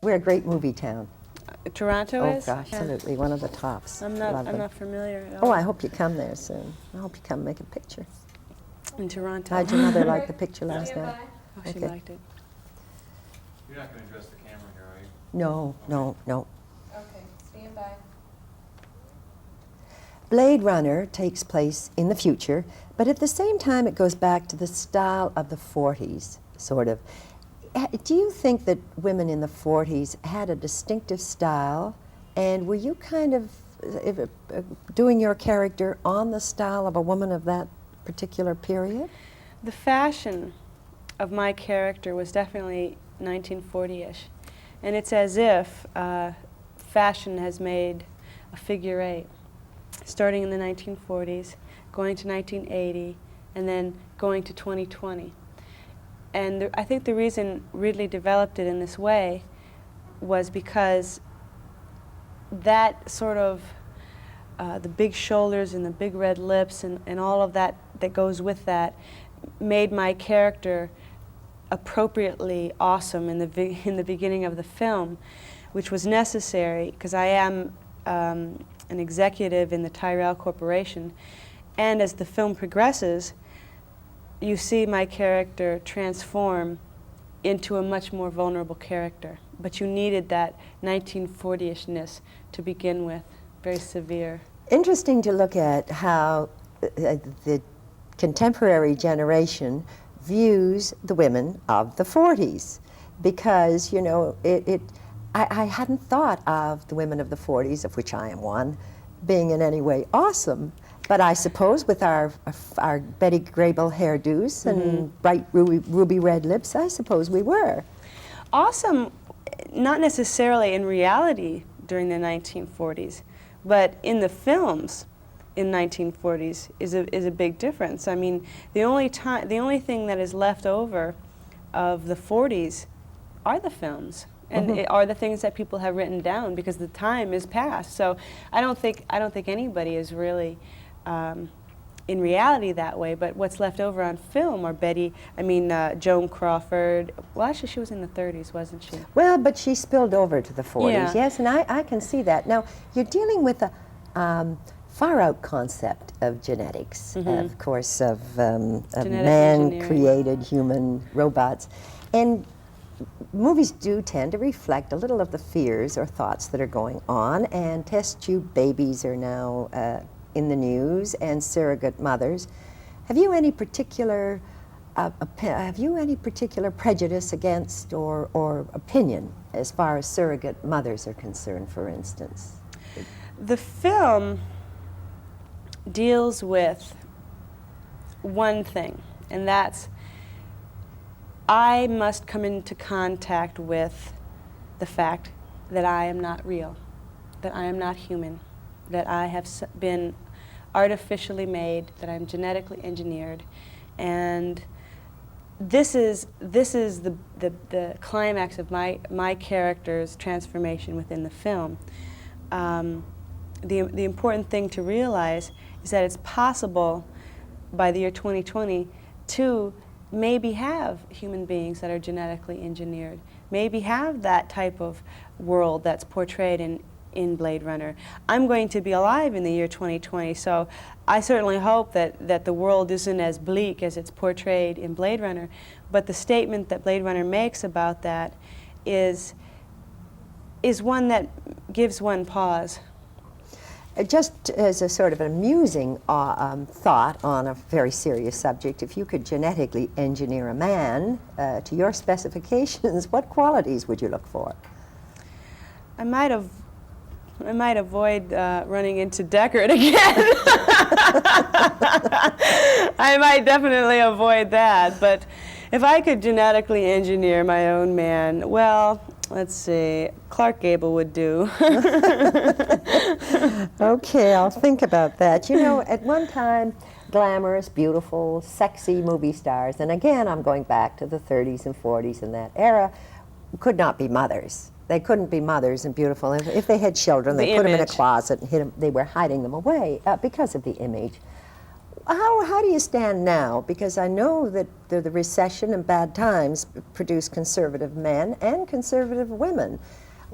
We're a great movie town. Toronto Oh, is? gosh, absolutely, one of the tops. I'm Love them. not familiar at all. Oh, I hope you come there soon. I hope you come make a picture. In Toronto. How'd your mother like the picture last night? Oh, she Okay. liked it. You're not going to address the camera here, are you? No, no, no. Okay, stand by. Blade Runner takes place in the future, but at the same time it goes back to the style of the 40s, sort of. Do you think that women in the 40s had a distinctive style, and were you kind of doing your character on the style of a woman of that particular period? The fashion of my character was definitely 1940-ish. And it's as if fashion has made a figure eight, starting in the 1940s, going to 1980, and then going to 2020. And I think the reason Ridley developed it in this way was because that sort of, the big shoulders and the big red lips and all of that that goes with that made my character appropriately awesome in the beginning of the film, which was necessary because I am an executive in the Tyrell Corporation, and as the film progresses, you see my character transform into a much more vulnerable character. But you needed that 1940-ishness to begin with, very severe. Interesting to look at how the contemporary generation views the women of the 40s, because, you know, I hadn't thought of the women of the 40s, of which I am one, being in any way awesome. But I suppose with our Betty Grable hairdos and bright ruby red lips, I suppose we were. Awesome, not necessarily in reality during the 1940s, but in the films in 1940s is a big difference. I mean, the only thing that is left over of the 40s are the films. And it are the things that people have written down because the time is past. So I don't think anybody is really in reality that way, but what's left over on film are Joan Crawford. Well, actually, she was in the 30s, wasn't she? Well, but she spilled over to the 40s, Yeah. yes, and I can see that. Now, you're dealing with a far-out concept of genetics, of course, of man-created human robots. And movies do tend to reflect a little of the fears or thoughts that are going on, and test tube babies are now in the news, and surrogate mothers. Have you any particular prejudice against or opinion as far as surrogate mothers are concerned, for instance? The film deals with one thing, and that's I must come into contact with the fact that I am not real, that I am not human, that I have been artificially made, that I'm genetically engineered, and this is the climax of my character's transformation within the film. The important thing to realize is that it's possible by the year 2020 to maybe have human beings that are genetically engineered, maybe have that type of world that's portrayed in Blade Runner. I'm going to be alive in the year 2020, so I certainly hope that the world isn't as bleak as it's portrayed in Blade Runner, but the statement that Blade Runner makes about that is one that gives one pause. Just as a sort of an amusing thought on a very serious subject, if you could genetically engineer a man to your specifications, what qualities would you look for? I might avoid running into Deckard again. I might definitely avoid that, but if I could genetically engineer my own man, well, let's see, Clark Gable would do. Okay, I'll think about that. You know, at one time, glamorous, beautiful, sexy movie stars, and again, I'm going back to the 30s and 40s and that era, could not be mothers. They couldn't be mothers and beautiful. If they had children, they put them in a closet and they were hiding them away because of the image. How do you stand now? Because I know that the recession and bad times produce conservative men and conservative women.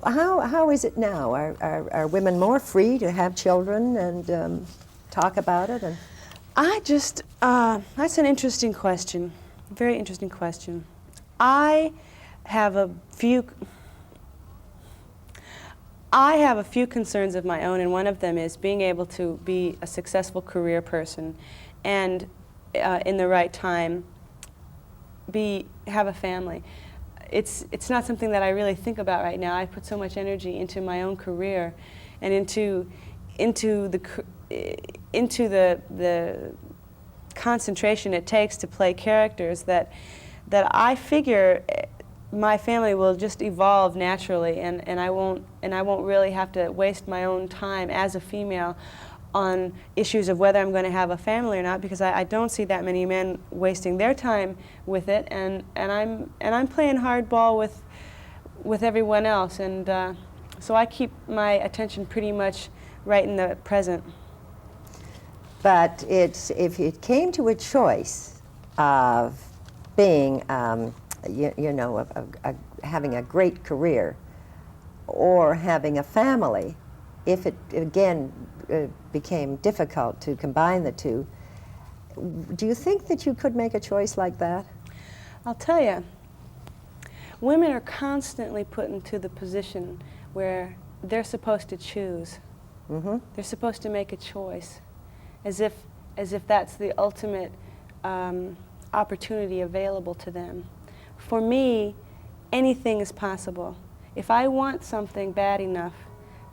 How is it now? Are women more free to have children and talk about it? And That's an interesting question, very interesting question. I have a few concerns of my own, and one of them is being able to be a successful career person and in the right time have a family. It's not something that I really think about right now. I put so much energy into my own career and into the concentration it takes to play characters that I figure my family will just evolve naturally, and I won't really have to waste my own time as a female on issues of whether I'm going to have a family or not, because I don't see that many men wasting their time with it, and I'm playing hardball with everyone else, and so I keep my attention pretty much right in the present. But if it came to a choice of being, having a great career or having a family, if it again became difficult to combine the two, do you think that you could make a choice like that? I'll tell you, women are constantly put into the position where they're supposed to choose. Mm-hmm. They're supposed to make a choice, as if that's the ultimate opportunity available to them. For me, anything is possible. If I want something bad enough,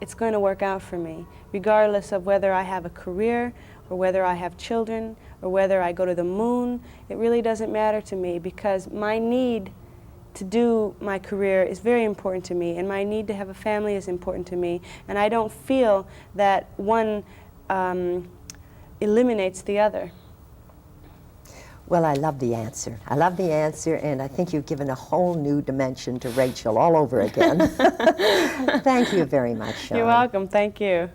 it's going to work out for me, regardless of whether I have a career or whether I have children or whether I go to the moon. It really doesn't matter to me, because my need to do my career is very important to me, and my need to have a family is important to me, and I don't feel that one eliminates the other. Well, I love the answer. I love the answer, and I think you've given a whole new dimension to Rachel all over again. Thank you very much, Sean. You're welcome. Thank you.